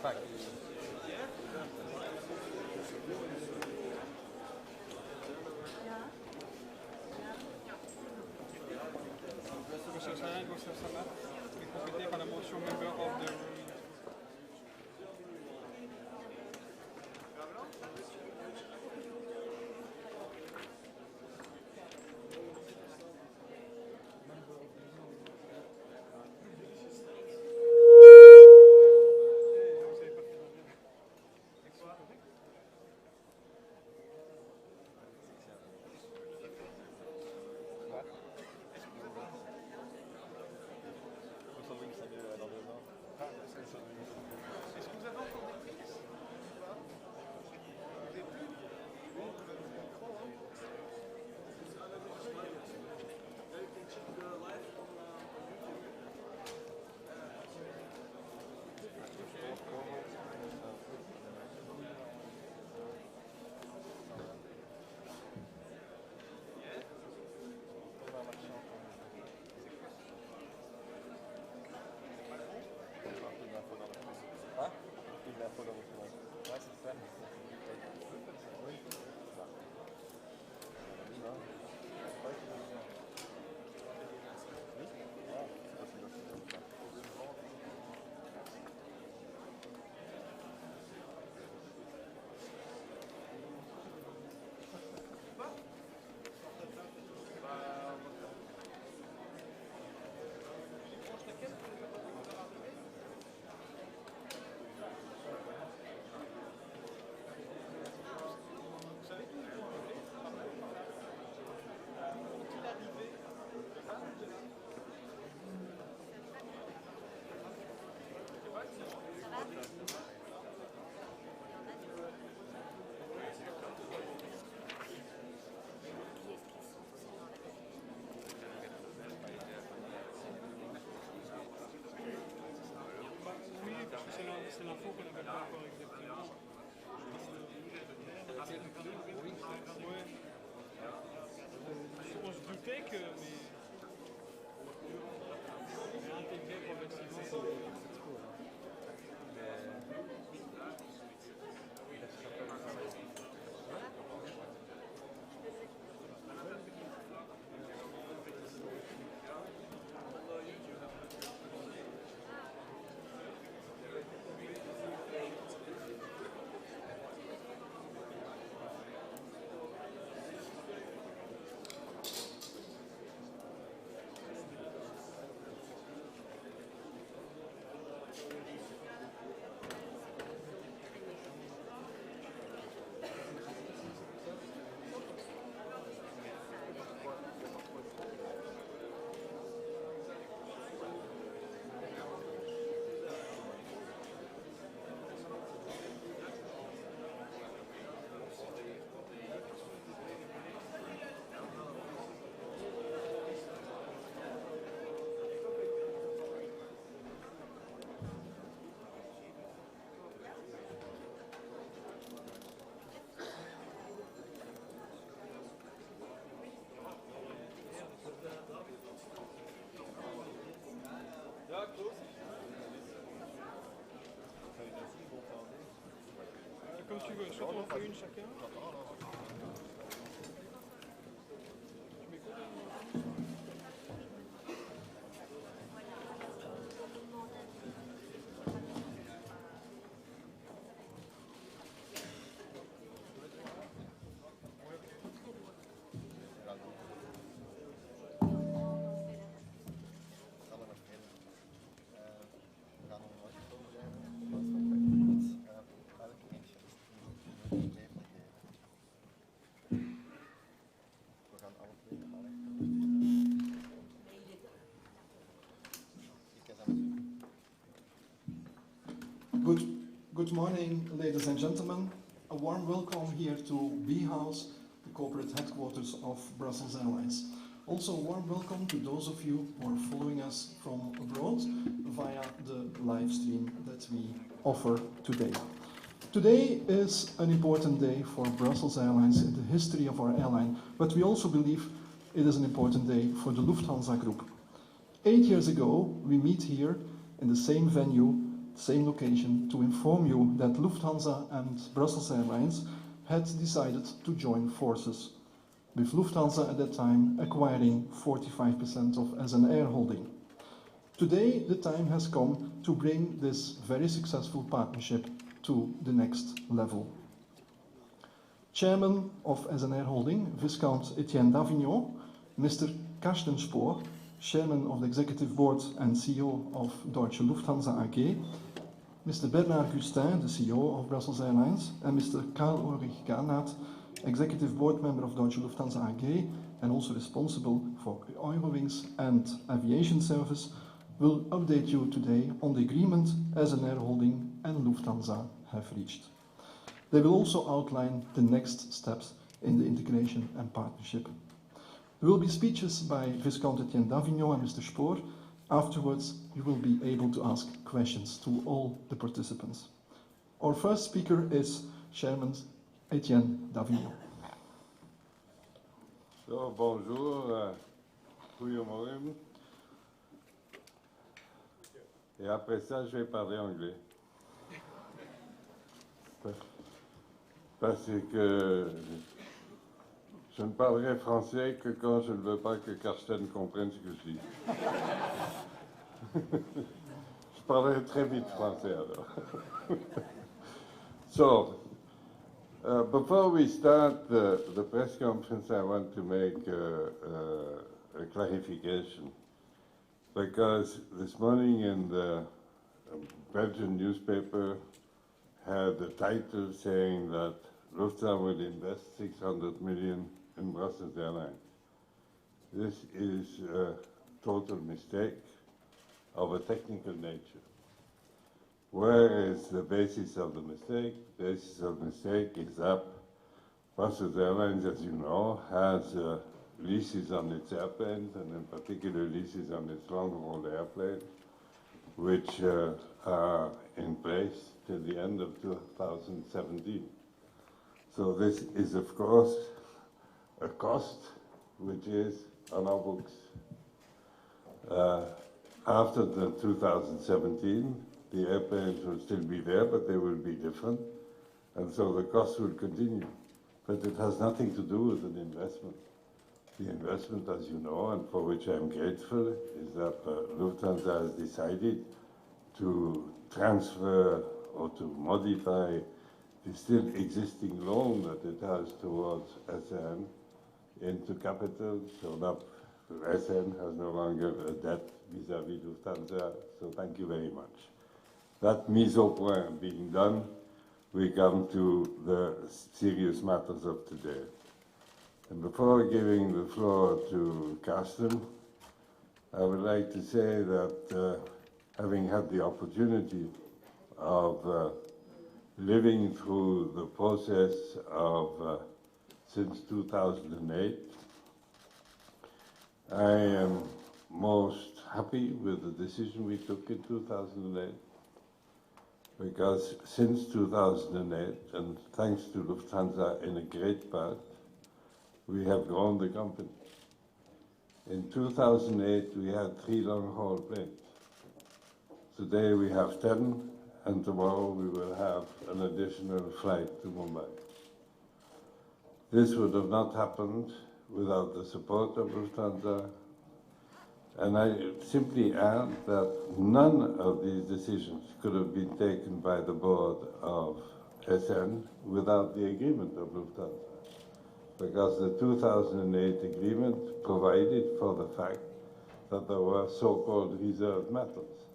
Right. Complété par la mention Member of the Room. C'est l'info qu'on n'avait pas encore exactement. Ouais. On se doutait que, mais intégré progressivement. Comme tu veux, soit on fait une chacun. Tu m'écoutes? Good morning, ladies and gentlemen. A warm welcome here to B House, the corporate headquarters of Brussels Airlines. Also a warm welcome to those of you who are following us from abroad via the live stream that we offer today. Today is an important day for Brussels Airlines in the history of our airline, but we also believe it is an important day for the Lufthansa Group. 8 years ago, we meet here in the same venue same location, to inform you that Lufthansa and Brussels Airlines had decided to join forces, with Lufthansa at that time acquiring 45% of SNR holding. Today, the time has come to bring this very successful partnership to the next level. Chairman of SNR Holding, Viscount Etienne d'Avignon, Mr. Karsten Spoor, Chairman of the Executive Board and CEO of Deutsche Lufthansa AG, Mr. Bernard Gustin, the CEO of Brussels Airlines, and Mr. Karl-Ulrich Garnaert, Executive Board Member of Deutsche Lufthansa AG and also responsible for Eurowings and aviation service, will update you today on the agreement SNR Holding and Lufthansa have reached. They will also outline the next steps in the integration and partnership. There will be speeches by Viscount Etienne d'Avignon and Mr. Spoor. Afterwards, you will be able to ask questions to all the participants. Our first speaker is Chairman Etienne d'Avignon. So, bonjour, goedemorgen. Et après ça, je vais parler anglais. Parce que je ne parlerai français que quand je ne veux pas que Karsten comprenne ce que je dis. Je parlerai très vite français alors. So, before we start the press conference, I want to make a clarification. Because this morning in the Belgian newspaper had a title saying that Lufthansa will invest 600 million in Brussels Airlines. This is a total mistake of a technical nature. Where is the basis of the mistake? The basis of the mistake is that Brussels Airlines, as you know, has leases on its airplanes, and in particular leases on its long-haul airplanes, which are in place till the end of 2017. So this is, of course, a cost which is on our books. After the 2017, the airplanes will still be there, but they will be different, and so the cost will continue. But it has nothing to do with an investment. The investment, as you know, and for which I'm grateful, is that Lufthansa has decided to transfer or to modify the still existing loan that it has towards SN into capital, so that SN has no longer a debt vis-à-vis Lufthansa, so thank you very much. That mise au point being done, we come to the serious matters of today. And before giving the floor to Karsten, I would like to say that having had the opportunity of living through the process of since 2008, I am most happy with the decision we took in 2008, because since 2008, and thanks to Lufthansa in a great part, we have grown the company. In 2008, we had 3 long-haul planes. Today we have 10, and tomorrow we will have an additional flight to Mumbai. This would have not happened without the support of Lufthansa, and I simply add that none of these decisions could have been taken by the board of SN without the agreement of Lufthansa. Because the 2008 agreement provided for the fact that there were so-called reserved matters.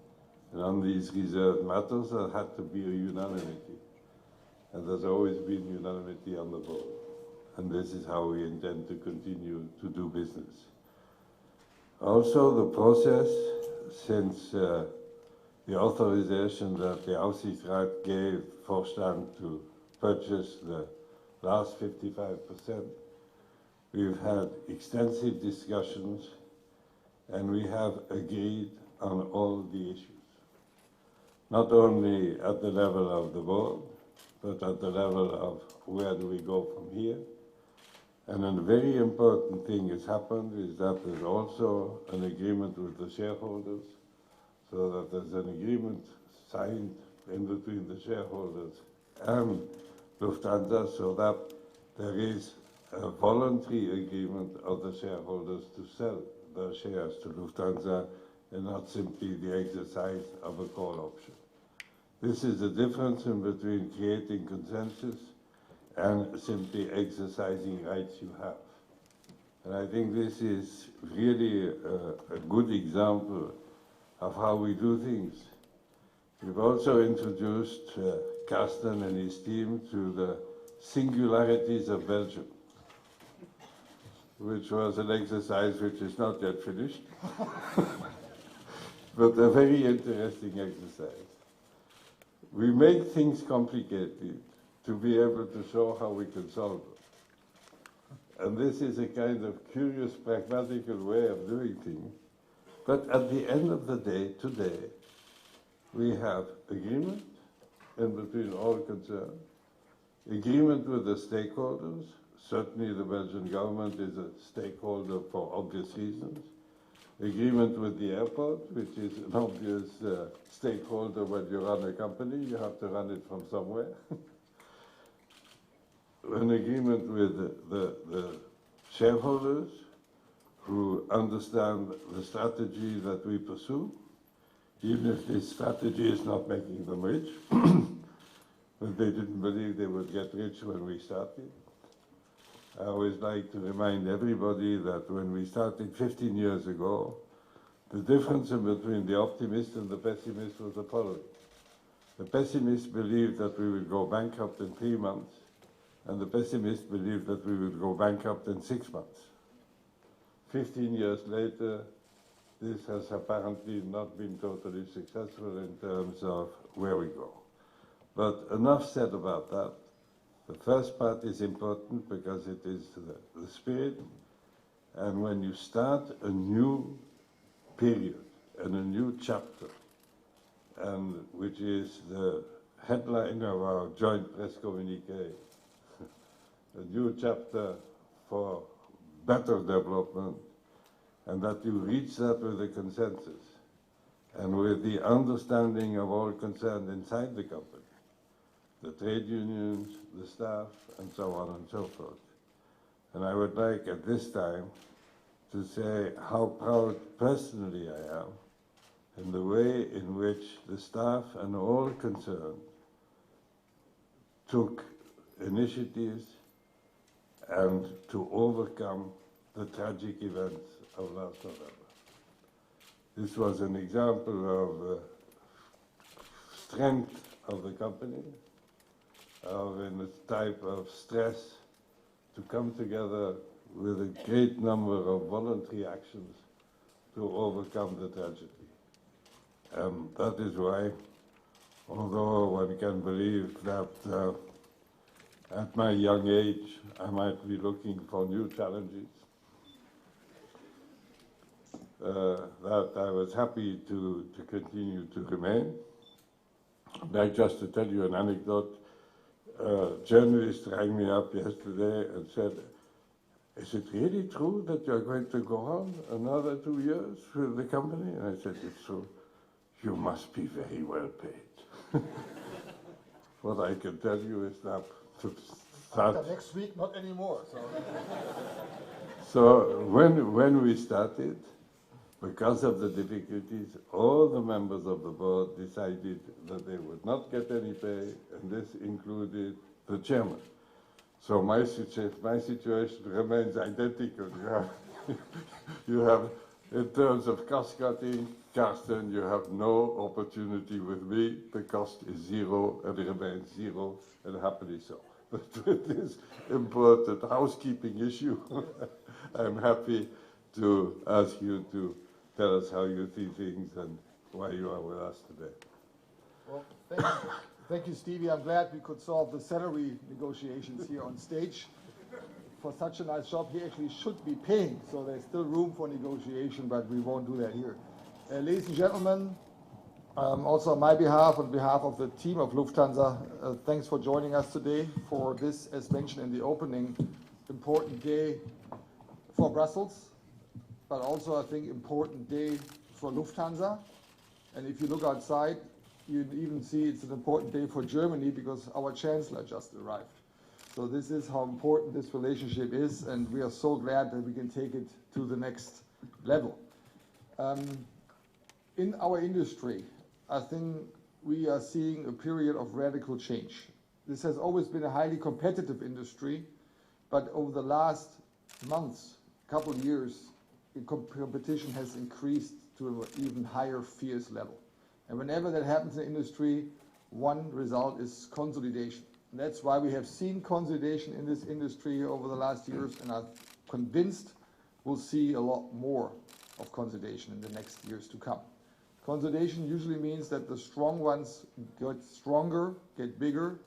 And on these reserved matters, there had to be a unanimity. And there's always been unanimity on the board. And this is how we intend to continue to do business. Also, the process, since the authorization that the Aufsichtsrat gave Vorstand to purchase the last 55%, we've had extensive discussions, and we have agreed on all the issues. Not only at the level of the board, but at the level of where do we go from here. And a very important thing has happened is that there's also an agreement with the shareholders, so that there's an agreement signed in between the shareholders and Lufthansa, so that there is a voluntary agreement of the shareholders to sell their shares to Lufthansa and not simply the exercise of a call option. This is the difference in between creating consensus and simply exercising rights you have. And I think this is really a good example of how we do things. We've also introduced Carsten and his team to the singularities of Belgium, which was an exercise which is not yet finished, but a very interesting exercise. We make things complicated to be able to show how we can solve them. And this is a kind of curious, pragmatical way of doing things. But at the end of the day, today, we have agreement in between all concerned, agreement with the stakeholders. Certainly the Belgian government is a stakeholder for obvious reasons. Agreement with the airport, which is an obvious stakeholder when you run a company. You have to run it from somewhere. An agreement with the shareholders who understand the strategy that we pursue, even if this strategy is not making them rich, but they didn't believe they would get rich when we started. I always like to remind everybody that when we started 15 years ago, the difference in between the optimist and the pessimist was the following. The pessimist believed that we would go bankrupt in 3 months, and the pessimist believed that we would go bankrupt in 6 months. 15 years later, this has apparently not been totally successful in terms of where we go. But enough said about that. The first part is important because it is the spirit, and when you start a new period and a new chapter, and which is the headline of our joint press communiqué, a new chapter for better development, and that you reach that with a consensus and with the understanding of all concerned inside the company, the trade unions, the staff, and so on and so forth. And I would like at this time to say how proud personally I am in the way in which the staff and all concerned took initiatives and to overcome the tragic events of last November. This was an example of strength of the company, of in a type of stress to come together with a great number of voluntary actions to overcome the tragedy. And that is why, although one can believe that at my young age I might be looking for new challenges, that I was happy to continue to remain. I'd like just to tell you an anecdote. A journalist rang me up yesterday and said, "Is it really true that you're going to go on another 2 years with the company?" And I said, "It's true. You must be very well paid." What I can tell you is that after next week, not anymore. So when we started, because of the difficulties, all the members of the board decided that they would not get any pay, and this included the chairman. So my situation remains identical. You have, in terms of cost cutting, Carsten, you have no opportunity with me. The cost is zero, and it remains zero, and happily so. But with this important housekeeping issue, I'm happy to ask you to tell us how you see things and why you are with us today. Well, thank you, Stevie. I'm glad we could solve the salary negotiations here on stage. For such a nice job, he actually should be paying, so there's still room for negotiation, but we won't do that here. Ladies and gentlemen, also on my behalf, on behalf of the team of Lufthansa, thanks for joining us today for this, as mentioned in the opening, important day for Brussels, but also, I think, important day for Lufthansa. And if you look outside, you even see it's an important day for Germany because our chancellor just arrived. So this is how important this relationship is, and we are so glad that we can take it to the next level. In our industry, I think we are seeing a period of radical change. This has always been a highly competitive industry, but over the last months, couple of years, the competition has increased to an even higher fierce level. And whenever that happens in the industry, one result is consolidation. And that's why we have seen consolidation in this industry over the last years, and I'm convinced we'll see a lot more of consolidation in the next years to come. Consolidation usually means that the strong ones get stronger, get bigger,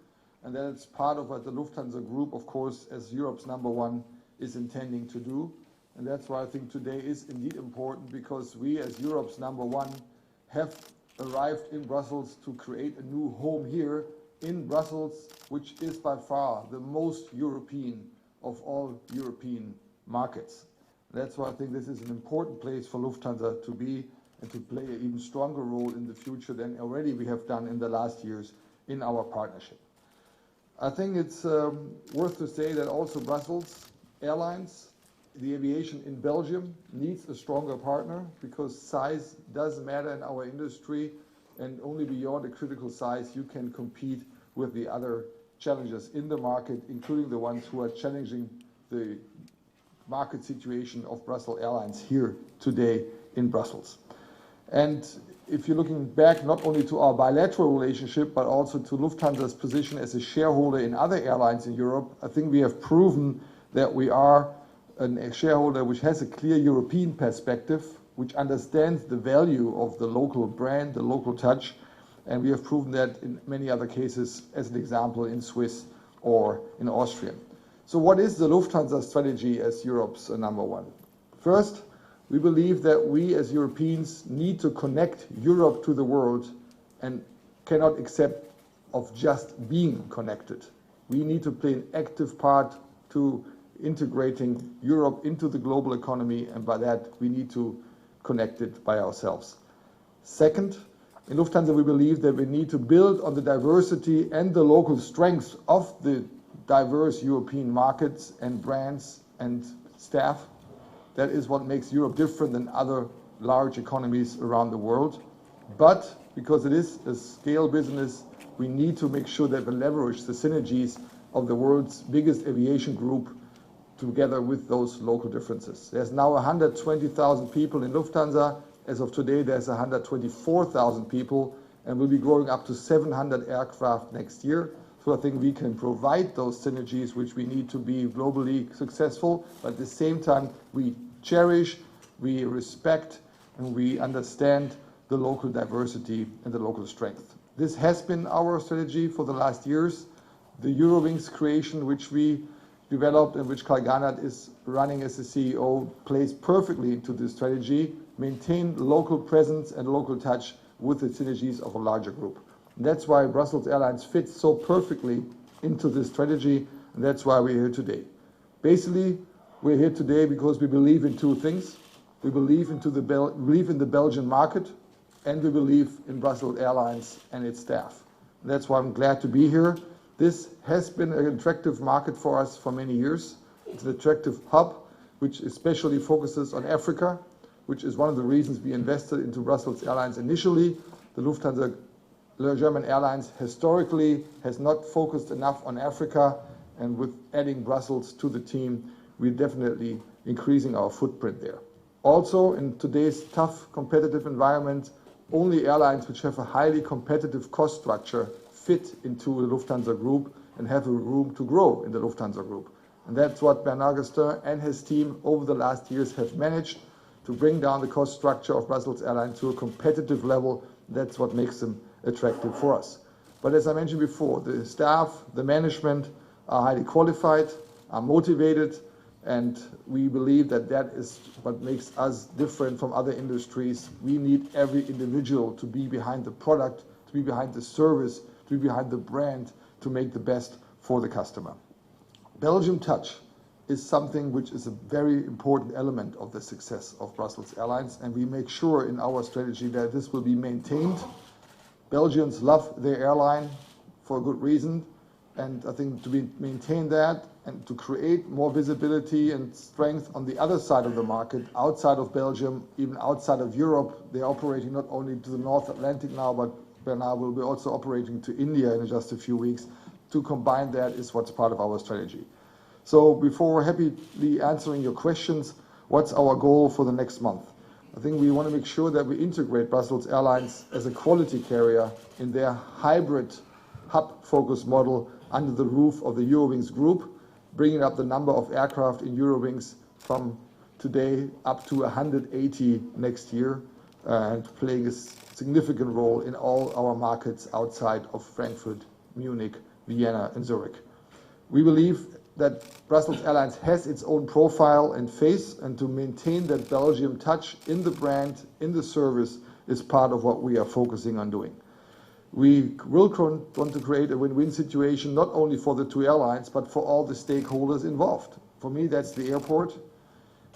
and that it's part of what the Lufthansa Group, of course, as Europe's #1, is intending to do. And that's why I think today is indeed important, because we, as Europe's #1, have arrived in Brussels to create a new home here in Brussels, which is by far the most European of all European markets. That's why I think this is an important place for Lufthansa to be and to play an even stronger role in the future than already we have done in the last years in our partnership. I think it's worth to say that also Brussels Airlines, the aviation in Belgium, needs a stronger partner, because size does matter in our industry, and only beyond a critical size you can compete with the other challengers in the market, including the ones who are challenging the market situation of Brussels Airlines here today in Brussels. And if you're looking back not only to our bilateral relationship, but also to Lufthansa's position as a shareholder in other airlines in Europe, I think we have proven that we are a shareholder which has a clear European perspective, which understands the value of the local brand, the local touch, and we have proven that in many other cases, as an example in Swiss or in Austrian. So what is the Lufthansa strategy as Europe's #1? First, we believe that we as Europeans need to connect Europe to the world and cannot accept of just being connected. We need to play an active part to integrating Europe into the global economy, and by that we need to connect it by ourselves. Second, in Lufthansa we believe that we need to build on the diversity and the local strengths of the diverse European markets and brands and staff. That is what makes Europe different than other large economies around the world. But because it is a scale business, we need to make sure that we leverage the synergies of the world's biggest aviation group together with those local differences. There's now 120,000 people in Lufthansa. As of today, there's 124,000 people, and we'll be growing up to 700 aircraft next year. So I think we can provide those synergies which we need to be globally successful, but at the same time we cherish, we respect, and we understand the local diversity and the local strength. This has been our strategy for the last years. The Eurowings creation, which we developed and which Karl Garnert is running as the CEO, plays perfectly into this strategy, maintain local presence and local touch with the synergies of a larger group. And that's why Brussels Airlines fits so perfectly into this strategy, and that's why we're here today. Basically, we're here today because we believe in two things. We believe in the Belgian market, and we believe in Brussels Airlines and its staff. And that's why I'm glad to be here. This has been an attractive market for us for many years. It's an attractive hub, which especially focuses on Africa, which is one of the reasons we invested into Brussels Airlines initially. The Lufthansa German Airlines historically has not focused enough on Africa, and with adding Brussels to the team, we're definitely increasing our footprint there. Also, in today's tough competitive environment, only airlines which have a highly competitive cost structure fit into the Lufthansa Group and have a room to grow in the Lufthansa Group. And that's what Bernard Gestin and his team over the last years have managed to bring down the cost structure of Brussels Airlines to a competitive level. That's what makes them attractive for us. But as I mentioned before, the staff, the management are highly qualified, are motivated, and we believe that that is what makes us different from other industries. We need every individual to be behind the product, to be behind the service, to be behind the brand, to make the best for the customer. Belgium Touch is something which is a very important element of the success of Brussels Airlines, and we make sure in our strategy that this will be maintained Belgians love their airline for a good reason, and I think to maintain that and to create more visibility and strength on the other side of the market, outside of Belgium, even outside of Europe. They're operating not only to the North Atlantic now, but Bernard will be also operating to India in just a few weeks. To combine that is what's part of our strategy. So before happily answering your questions, what's our goal for the next month? I think we want to make sure that we integrate Brussels Airlines as a quality carrier in their hybrid hub-focused model under the roof of the Eurowings Group, bringing up the number of aircraft in Eurowings from today up to 180 next year, and playing a significant role in all our markets outside of Frankfurt, Munich, Vienna, and Zurich. We believe that Brussels Airlines has its own profile and face, and to maintain that Belgium touch in the brand, in the service, is part of what we are focusing on doing. We will want to create a win-win situation, not only for the two airlines, but for all the stakeholders involved. For me, that's the airport.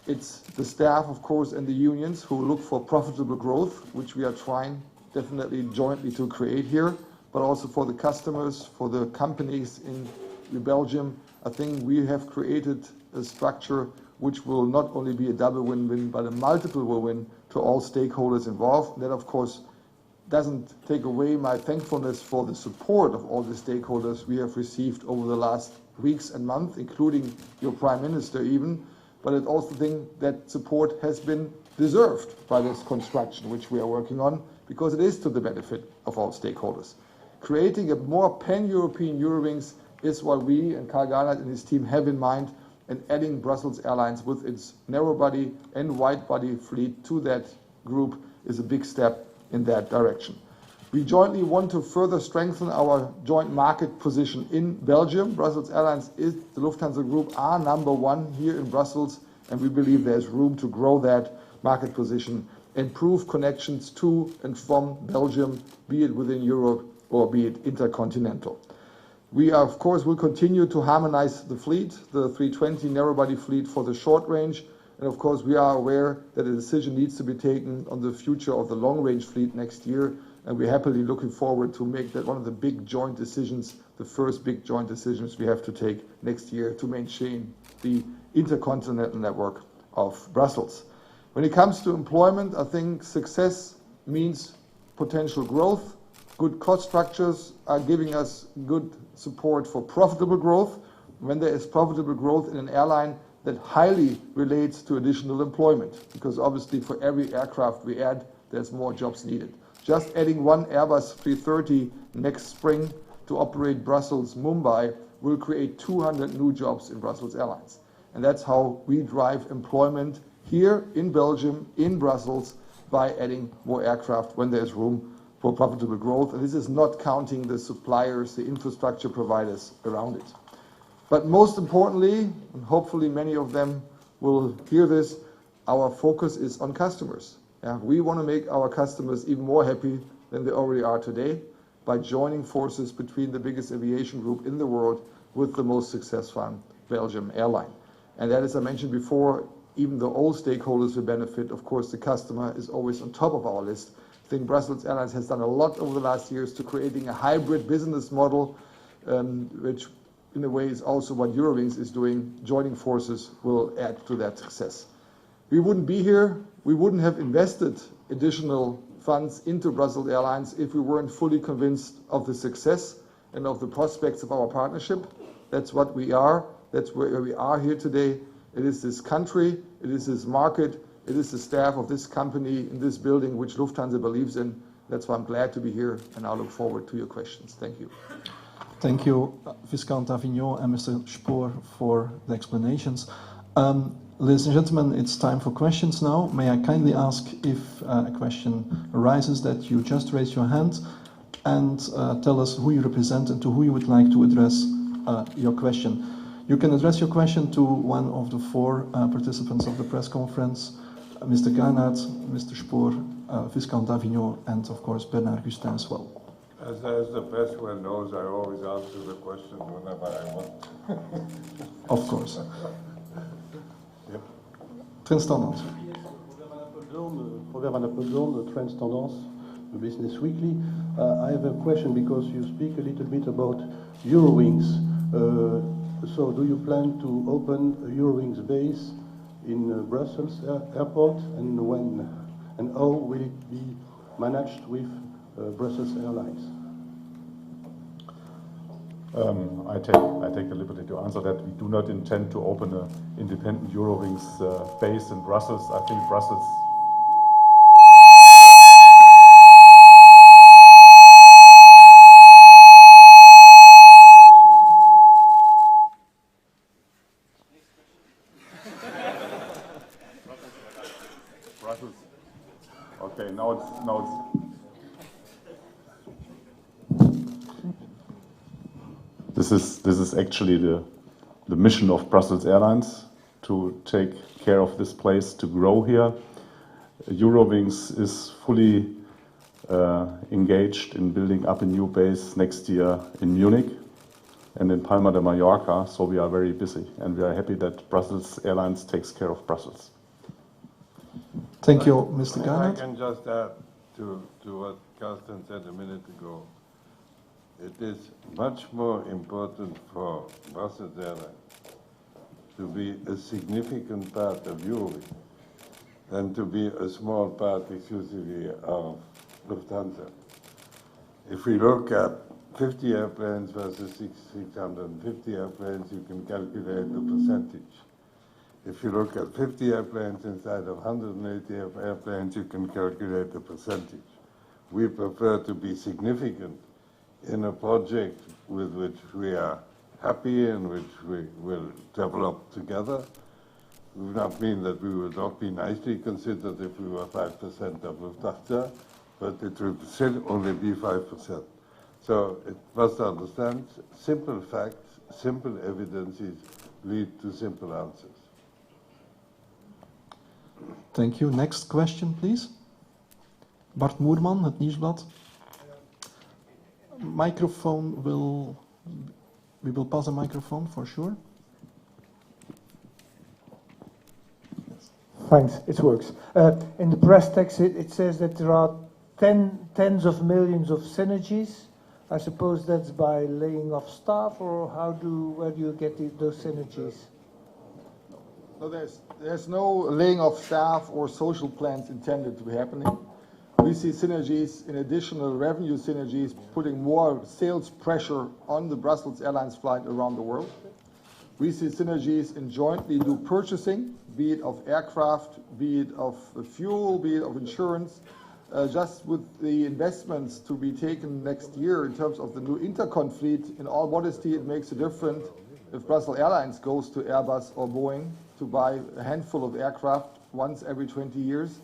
It's the staff, of course, and the unions who look for profitable growth, which we are trying definitely jointly to create here, but also for the customers, for the companies in Belgium. I think we have created a structure which will not only be a double win-win, but a multiple win-win to all stakeholders involved. That, of course, doesn't take away my thankfulness for the support of all the stakeholders we have received over the last weeks and months, including your Prime Minister even, but I also think that support has been deserved by this construction which we are working on, because it is to the benefit of all stakeholders. Creating a more pan-European Eurowings is what we and Karl Garnert and his team have in mind, and adding Brussels Airlines with its narrow-body and wide-body fleet to that group is a big step in that direction. We jointly want to further strengthen our joint market position in Belgium. Brussels Airlines is the Lufthansa Group are number one here in Brussels, and we believe there's room to grow that market position, improve connections to and from Belgium, be it within Europe or be it intercontinental. We, of course, will continue to harmonize the fleet, the 320 narrow-body fleet for the short range. And of course, we are aware that a decision needs to be taken on the future of the long-range fleet next year, and we're happily looking forward to make that one of the big joint decisions, the first big joint decisions we have to take next year to maintain the intercontinental network of Brussels. When it comes to employment, I think success means potential growth. Good cost structures are giving us good support for profitable growth. When there is profitable growth in an airline, that highly relates to additional employment, because obviously for every aircraft we add, there's more jobs needed. Just adding one Airbus 330 next spring to operate Brussels-Mumbai will create 200 new jobs in Brussels Airlines. And that's how we drive employment here in Belgium, in Brussels, by adding more aircraft when there's room for profitable growth. And this is not counting the suppliers, the infrastructure providers around it. But most importantly, and hopefully many of them will hear this, our focus is on customers. We want to make our customers even more happy than they already are today by joining forces between the biggest aviation group in the world with the most successful Belgium airline. And that, as I mentioned before, even though all stakeholders will benefit, of course, the customer is always on top of our list. I think Brussels Airlines has done a lot over the last years to creating a hybrid business model, which in a way is also what Eurowings is doing. Joining forces will add to that success. We wouldn't be here, we wouldn't have invested additional funds into Brussels Airlines if we weren't fully convinced of the success and of the prospects of our partnership. That's what we are, that's where we are here today. It is this country, it is this market, it is the staff of this company in this building which Lufthansa believes in. That's why I'm glad to be here, and I look forward to your questions. Thank you. Thank you, Viscount Avignon and Mr. Spoor, for the explanations. Ladies and gentlemen, it's time for questions now. May I kindly ask, if a question arises, that you just raise your hand and tell us who you represent and to who you would like to address your question. You can address your question to one of the four participants of the press conference, Mr. Garnert, Mr. Spoor, Viscount Avignon, and of course Bernard Gustin as well. As the press one knows, I always answer the question whenever I want. Of course. Yep. Trends Tendance. Robert Van Appeldoorn, de Trends Tendance. Business Weekly. I have a question because you speak a little bit about Eurowings. So do you plan to open a Eurowings base in Brussels airport, and when and how will it be managed with Brussels Airlines? I take the liberty to answer that. We do not intend to open an independent Eurowings base in Brussels. I think Brussels. Brussels. Okay, now it's. This is actually the mission of Brussels Airlines, to take care of this place, to grow here. Eurowings is fully engaged in building up a new base next year in Munich and in Palma de Mallorca, so we are very busy, and we are happy that Brussels Airlines takes care of Brussels. Thank you, Mr. I Garnett. can just add to what Carsten said a minute ago. It is much more important for Brussels Airlines to be a significant part of Eurowings than to be a small part exclusively of Lufthansa. If we look at 50 airplanes versus 650 airplanes, you can calculate the percentage. If you look at 50 airplanes inside of 180 airplanes, you can calculate the percentage. We prefer to be significant in a project with which we are happy and which we will develop together. It would not mean that we would not be nicely considered if we were 5% of Lufthansa, but it would still only be 5%. So it must understand, simple facts, simple evidences lead to simple answers. Thank you. Next question, please. Bart Moerman, Het Nieuwsblad. Microphone we will pass a microphone for sure. Thanks, it works. In the press text it says that there are tens of millions of synergies. I suppose that's by laying off staff, or where do you get those synergies? No, there's no laying off staff or social plans intended to be happening. We see synergies in additional revenue synergies, putting more sales pressure on the Brussels Airlines flight around the world. We see synergies in jointly do purchasing, be it of aircraft, be it of fuel, be it of insurance. Just with the investments to be taken next year in terms of the new Intercon fleet, in all modesty, it makes a difference if Brussels Airlines goes to Airbus or Boeing to buy a handful of aircraft once every 20 years,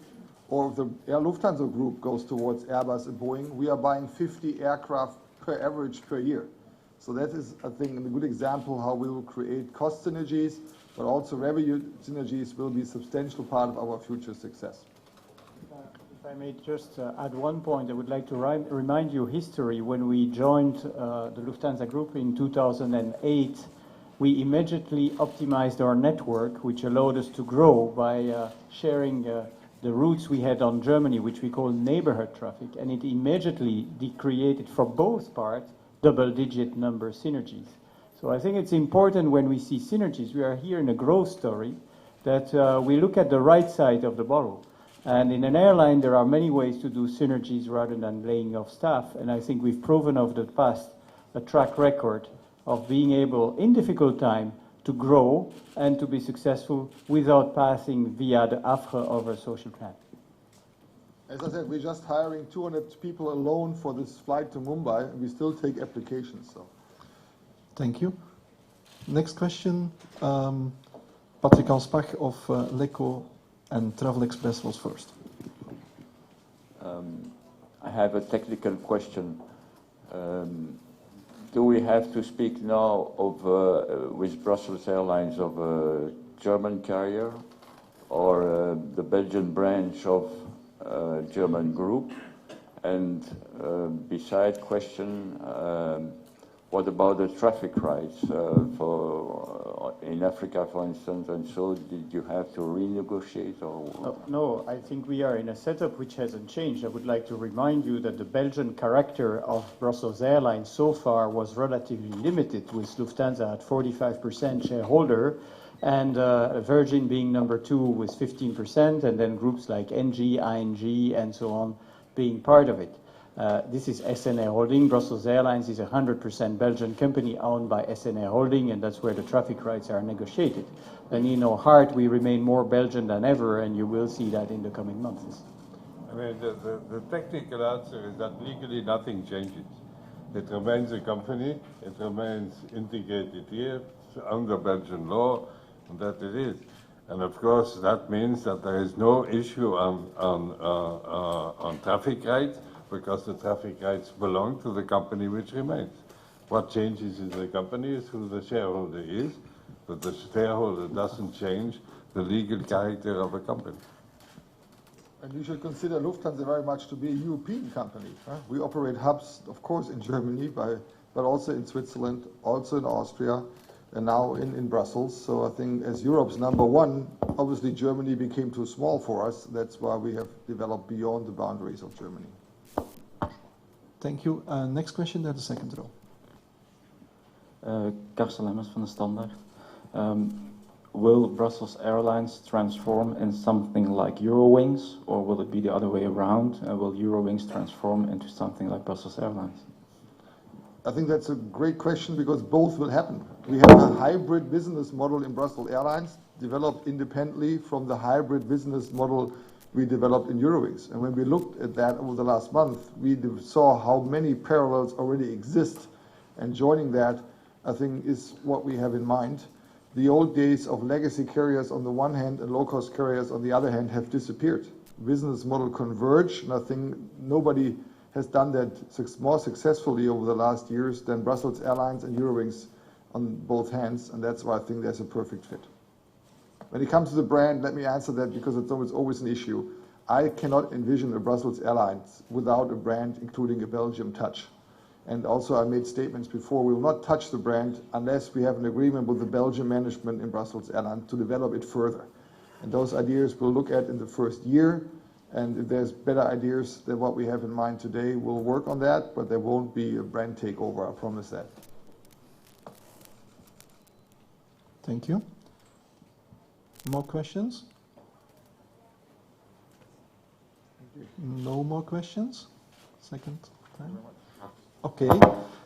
or if the Air Lufthansa group goes towards Airbus and Boeing. We are buying 50 aircraft per average per year. So that is, I think, a good example how we will create cost synergies, but also revenue synergies will be a substantial part of our future success. If I may just add one point, I would like to remind you history. When we joined the Lufthansa Group in 2008, we immediately optimized our network, which allowed us to grow by sharing the routes we had on Germany, which we call neighborhood traffic, and it immediately created for both parts double-digit number synergies. So I think it's important when we see synergies, we are here in a growth story, that we look at the right side of the bottle. And in an airline, there are many ways to do synergies rather than laying off staff, and I think we've proven over the past a track record of being able, in difficult time, to grow and to be successful without passing via the AFRE over a social plan. As I said, we're just hiring 200 people alone for this flight to Mumbai, and we still take applications. So. Thank you. Next question. Patrick Anspach of L'Echo and Travel Express was first. I have a technical question. Do we have to speak now of, with Brussels Airlines of a German carrier or the Belgian branch of a German group? And beside question, What about the traffic rights in Africa, for instance? And so, did you have to renegotiate, or? No, I think we are in a setup which hasn't changed. I would like to remind you that the Belgian character of Brussels Airlines so far was relatively limited, with Lufthansa at 45% shareholder, and Virgin being number 2 with 15%, and then groups like NG, ING, and so on being part of it. This is SNA Holding. Brussels Airlines is a 100% Belgian company owned by SNA Holding, and that's where the traffic rights are negotiated. And in our heart, we remain more Belgian than ever, and you will see that in the coming months. I mean, the technical answer is that legally nothing changes. It remains a company, it remains integrated here under Belgian law, and that it is. And of course, that means that there is no issue on traffic rights, because the traffic rights belong to the company which remains. What changes in the company is who the shareholder is, but the shareholder doesn't change the legal character of a company. And you should consider Lufthansa very much to be a European company. We operate hubs, of course, in Germany, but also in Switzerland, also in Austria, and now in Brussels. So I think as Europe's #1, obviously Germany became too small for us. That's why we have developed beyond the boundaries of Germany. Thank you. Next question, there, the second row. Karsten Lemmers from the Standard. Will Brussels Airlines transform in something like Eurowings, or will it be the other way around? Will Eurowings transform into something like Brussels Airlines? I think that's a great question, because both will happen. We have a hybrid business model in Brussels Airlines, developed independently from the hybrid business model we developed in Eurowings. And when we looked at that over the last month, we saw how many parallels already exist. And joining that, I think, is what we have in mind. The old days of legacy carriers on the one hand and low-cost carriers on the other hand have disappeared. Business model converge, and I think nobody has done that more successfully over the last years than Brussels Airlines and Eurowings on both hands, and that's why I think there's a perfect fit. When it comes to the brand, let me answer that, because it's always an issue. I cannot envision a Brussels Airlines without a brand including a Belgium touch. And also I made statements before, we will not touch the brand unless we have an agreement with the Belgian management in Brussels Airlines to develop it further. And those ideas we'll look at in the first year, and if there's better ideas than what we have in mind today, we'll work on that, but there won't be a brand takeover, I promise that. Thank you. More questions? No more questions? Second time? Okay,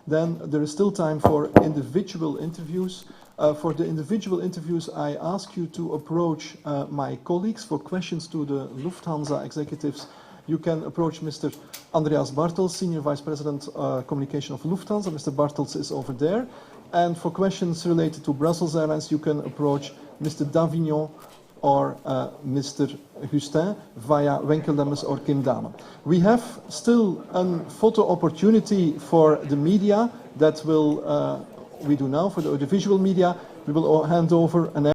then there is still time for individual interviews. For the individual interviews, I ask you to approach my colleagues for questions to the Lufthansa executives. You can approach Mr. Andreas Bartels, Senior Vice President Communication of Lufthansa. Mr. Bartels is over there. And for questions related to Brussels Airlines, you can approach Mr. Davignon or Mr. Hustin via Wenkeldemmers or Kim Dame. We have still a photo opportunity for the media that will we do now for the audiovisual media. We will hand over an